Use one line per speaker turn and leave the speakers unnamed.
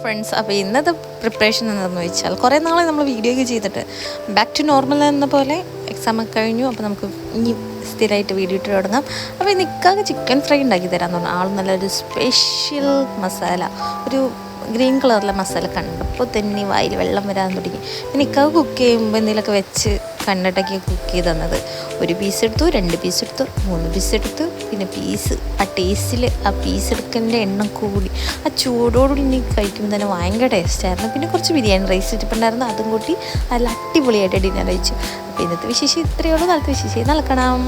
Friends, അപ്പോൾ ഇന്നത്തെ preparation എന്താണെന്ന് വെച്ചാൽ കുറേ നാളെ നമ്മൾ വീഡിയോ ഒക്കെ ചെയ്തിട്ട് ബാക്ക് ടു നോർമൽ എന്ന പോലെ എക്സാം ഒക്കെ കഴിഞ്ഞു. അപ്പോൾ നമുക്ക് ഇനി സ്ഥിരമായിട്ട് വീഡിയോ ഇട്ട് തുടങ്ങാം. അപ്പോൾ ഇന്ന് ഇക്കാക്ക് ചിക്കൻ ഫ്രൈ ഉണ്ടാക്കി തരാൻ തോന്നുന്നു. ആൾ നല്ലൊരു സ്പെഷ്യൽ മസാല, ഒരു ഗ്രീൻ കളറിലെ മസാല കണ്ടപ്പോൾ തന്നെ വായിൽ വെള്ളം വരാൻ തുടങ്ങി. പിന്നെ ഇക്കാക്ക് കുക്ക് ചെയ്യുമ്പോൾ എന്തെങ്കിലുമൊക്കെ വെച്ച് കണ്ടിട്ടൊക്കെ കുക്ക് ചെയ്ത് തന്നത്. ഒരു പീസ് എടുത്തു, 2 പീസ് എടുത്തു, 3 പീസ് എടുത്തു. പിന്നെ പീസ് ആ ടേസ്റ്റിൽ ആ പീസ് എടുക്കുന്നതിൻ്റെ എണ്ണം കൂടി ആ ചൂടോടുകൂടി ഇനി കഴിക്കുമ്പോൾ തന്നെ ഭയങ്കര ടേസ്റ്റായിരുന്നു. പിന്നെ കുറച്ച് ബിരിയാണി റൈസ് ഇട്ടിട്ടുണ്ടായിരുന്നു, അതും കൂട്ടി നല്ല അടിപൊളിയായിട്ട് ഡിന്നർ കഴിച്ചു. അപ്പോൾ ഇന്നത്തെ വിശേഷം ഇത്രയേ ഉള്ളൂ. നാളത്തെ വിശേഷം നടക്കണം.